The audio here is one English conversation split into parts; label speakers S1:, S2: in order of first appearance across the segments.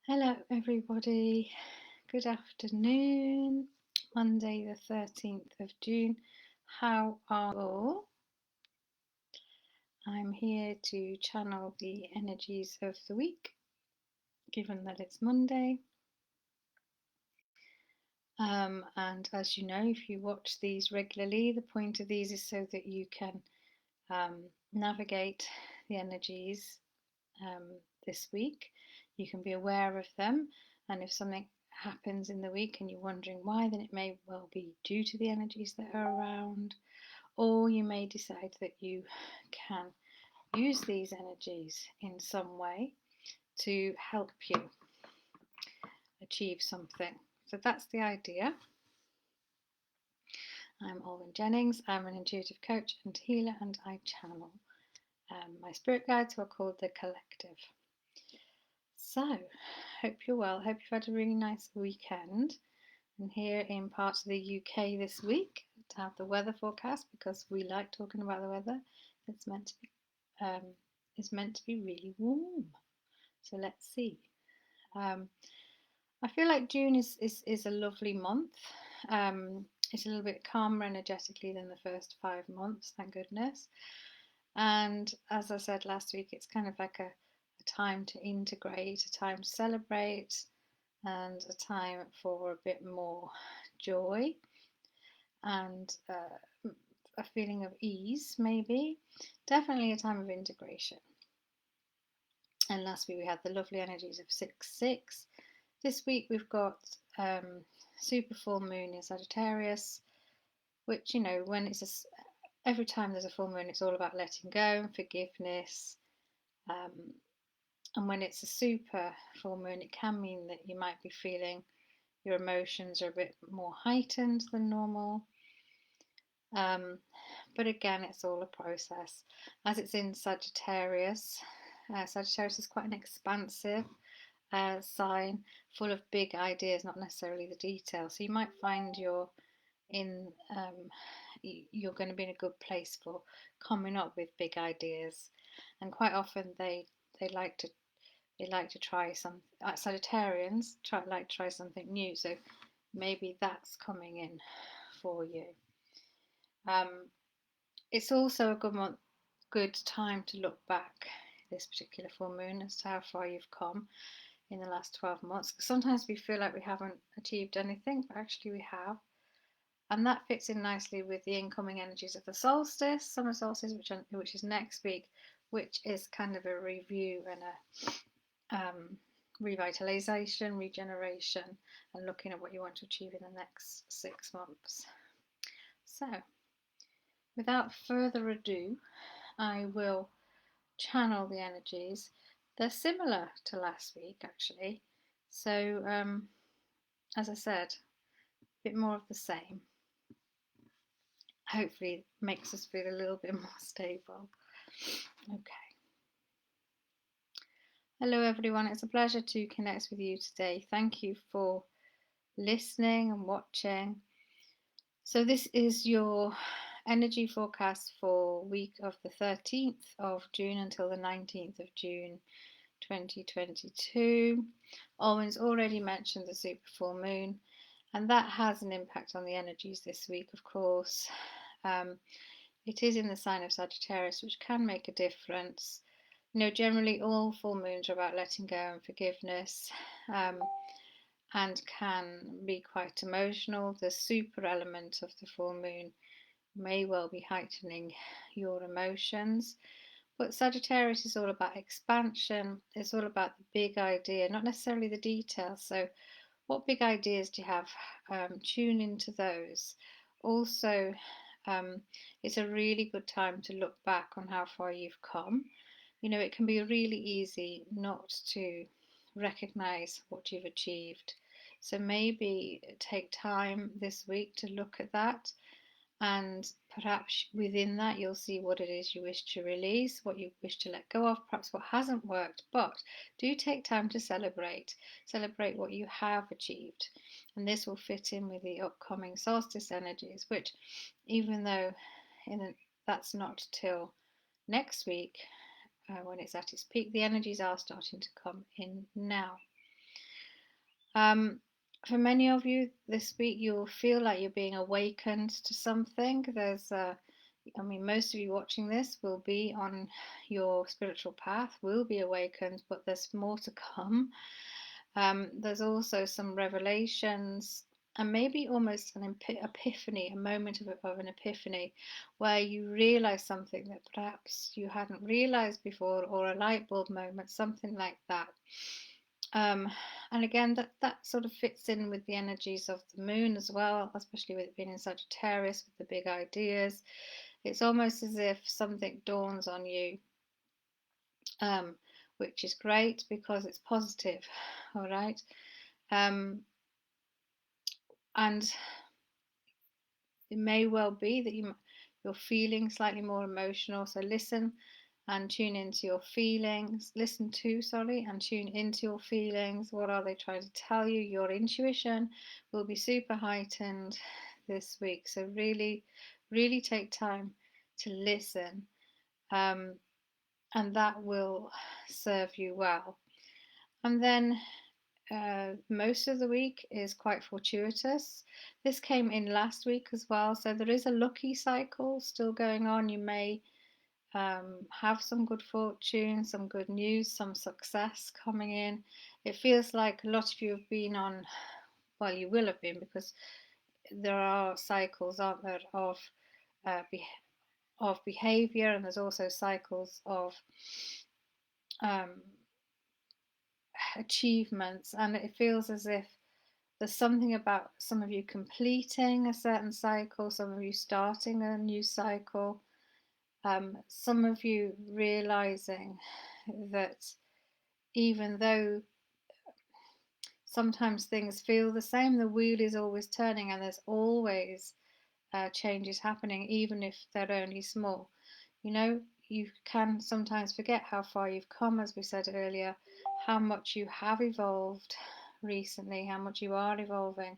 S1: Hello, everybody. Good afternoon. Monday, the 13th of June. How are you all? I'm here to channel the energies of the week, given that it's Monday. And as you know, if you watch these regularly, the point of these is so that you can navigate the energies this week. You can be aware of them, and if something happens in the week and you're wondering why, then it may well be due to the energies that are around, or you may decide that you can use these energies in some way to help you achieve something. So that's the idea. I'm Olwen Jennings. I'm an intuitive coach and healer, and I channel my spirit guides, who are called the Collective. So, hope you're well. Hope you've had a really nice weekend. And here in parts of the UK this week, to have the weather forecast, because we like talking about the weather. It's meant to be really warm. So let's see. I feel like June is a lovely month. It's a little bit calmer energetically than the first 5 months, thank goodness. And as I said last week, it's kind of like a time to integrate, a time to celebrate, and a time for a bit more joy and a feeling of ease, maybe. Definitely a time of integration. And last week we had the lovely energies of 6-6. This week we've got super full moon in Sagittarius, which, you know, when it's every time there's a full moon, it's all about letting go and forgiveness. And when it's a super full moon, it can mean that you might be feeling your emotions are a bit more heightened than normal. But again, it's all a process. As it's in Sagittarius, Sagittarius is quite an expansive sign, full of big ideas, not necessarily the details. So you might find you're going to be in a good place for coming up with big ideas, and quite often they like to try some. Sagittarians like to try something new, so maybe that's coming in for you. It's also a good time to look back this particular full moon as to how far you've come in the last 12 months. Sometimes we feel like we haven't achieved anything, but actually we have. And that fits in nicely with the incoming energies of the solstice, summer solstice, which is next week, which is kind of a review and a revitalization, regeneration, and looking at what you want to achieve in the next 6 months. So, without further ado, I will channel the energies. They're similar to last week, actually. So, as I said, a bit more of the same. Hopefully, it makes us feel a little bit more stable. Okay. Hello, everyone. It's a pleasure to connect with you today. Thank you for listening and watching. So, this is your energy forecast for week of the 13th of June until the 19th of June 2022. Alwyn's already mentioned the super full moon, and that has an impact on the energies this week, of course. It is in the sign of Sagittarius, which can make a difference. You know, generally all full moons are about letting go and forgiveness, and can be quite emotional. The super element of the full moon may well be heightening your emotions. But Sagittarius is all about expansion. It's all about the big idea, not necessarily the details. So what big ideas do you have? Tune into those. Also, it's a really good time to look back on how far you've come. You know, it can be really easy not to recognize what you've achieved. So maybe take time this week to look at that, and perhaps within that you'll see what it is you wish to release, what you wish to let go of, perhaps what hasn't worked. But do take time to celebrate what you have achieved, and this will fit in with the upcoming solstice energies, which, even though that's not till next week when it's at its peak, the energies are starting to come in now. Um, for many of you this week, you'll feel like you're being awakened to something. I mean, most of you watching this will be on your spiritual path, will be awakened, but there's more to come. There's also some revelations and maybe almost an epiphany, a moment of an epiphany, where you realize something that perhaps you hadn't realized before, or a light bulb moment, something like that. Um, and again, that sort of fits in with the energies of the moon as well, especially with it being in Sagittarius with the big ideas. It's almost as if something dawns on you, um, which is great because it's positive, all right? Um, and it may well be that you're feeling slightly more emotional, so listen and tune into your feelings. Listen to, sorry, and tune into your feelings. What are they trying to tell you? Your intuition will be super heightened this week, so really, really take time to listen, and that will serve you well. And then most of the week is quite fortuitous. This came in last week as well, so there is a lucky cycle still going on. You may have some good fortune, some good news, some success coming in. It feels like a lot of you have been on, well, you will have been, because there are cycles, aren't there, uh, of behavior, and there's also cycles of um, achievements, and it feels as if there's something about some of you completing a certain cycle, some of you starting a new cycle, some of you realizing that even though sometimes things feel the same, the wheel is always turning, and there's always changes happening, even if they're only small. You know, you can sometimes forget how far you've come, as we said earlier, how much you have evolved recently, how much you are evolving,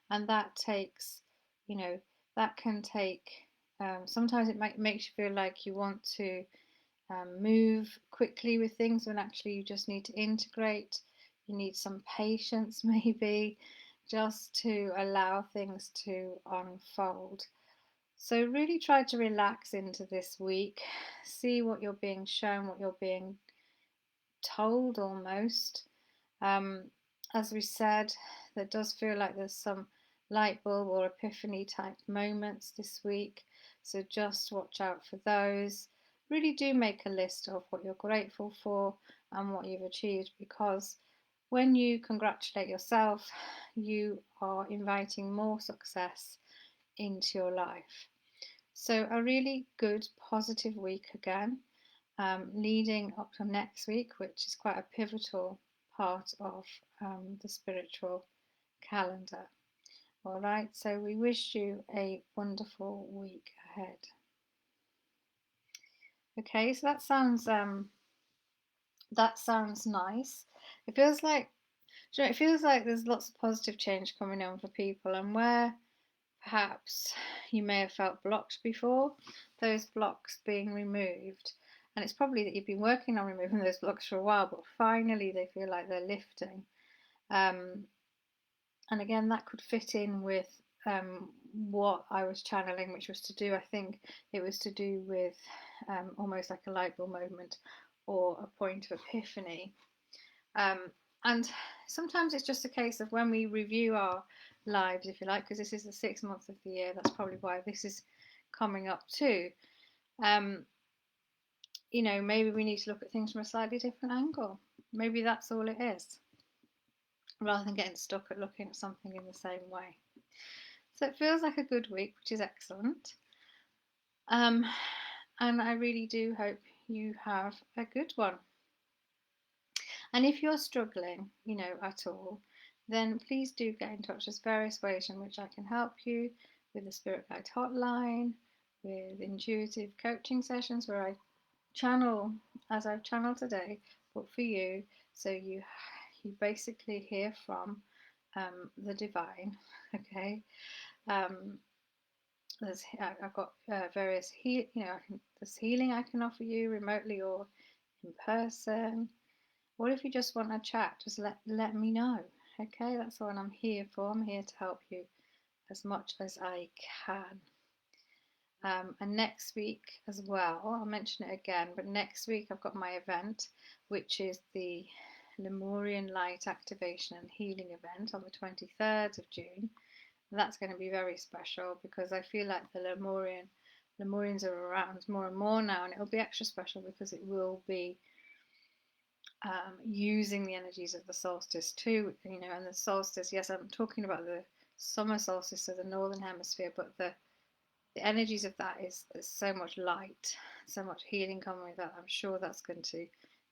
S1: and that takes, you know, that can take. Sometimes it makes you feel like you want to move quickly with things when actually you just need to integrate. You need some patience, maybe, just to allow things to unfold. So, really try to relax into this week, see what you're being shown, what you're being told almost. Um, as we said, there does feel like there's some light bulb or epiphany type moments this week, so just watch out for those. Really do make a list of what you're grateful for and what you've achieved, because when you congratulate yourself, you are inviting more success into your life. So, a really good, positive week again, leading up to next week, which is quite a pivotal part of the spiritual calendar. All right, so we wish you a wonderful week ahead. Okay, so that sounds nice. It feels like, it feels like there's lots of positive change coming on for people, and where perhaps you may have felt blocked before, those blocks being removed. And it's probably that you've been working on removing those blocks for a while, but finally they feel like they're lifting. And again, that could fit in with what I was channeling, which was to do, I think it was to do with almost like a light bulb moment or a point of epiphany. And sometimes it's just a case of when we review our lives, if you like, because this is the 6 months of the year, that's probably why this is coming up too. You know, maybe we need to look at things from a slightly different angle. Maybe that's all it is, rather than getting stuck at looking at something in the same way. So it feels like a good week, which is excellent. And I really do hope you have a good one. And if you're struggling, you know, at all, then please do get in touch. There's various ways in which I can help you, with the Spirit Guide hotline, with intuitive coaching sessions where I channel as I've channeled today, but for you, so you basically hear from the divine. Okay. I've got various there's healing I can offer you remotely or in person. Or if you just want to chat, just let me know. Okay, that's what I'm here for. I'm here to help you as much as I can. And next week as well, I'll mention it again, but next week I've got my event, which is the Lemurian Light Activation and Healing event on the 23rd of June. And that's going to be very special because I feel like the Lemurians are around more and more now, and it'll be extra special because it will be using the energies of the solstice too, and the solstice, yes, I'm talking about the summer solstice of the northern hemisphere, but the energies of that is there's so much light, so much healing coming with that. I'm sure that's going to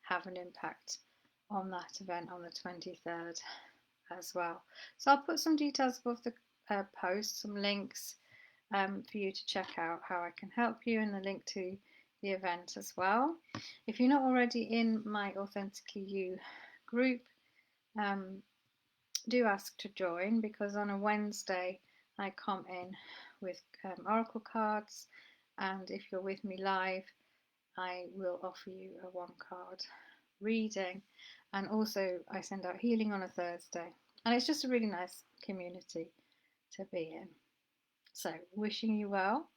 S1: have an impact on that event on the 23rd as well. So I'll put some details above the post, some links for you to check out how I can help you, and the link to the event as well. If you're not already in my Authentically You group, do ask to join, because on a Wednesday I come in with oracle cards, and if you're with me live I will offer you a 1 card reading, and also I send out healing on a Thursday, and it's just a really nice community to be in. So wishing you well,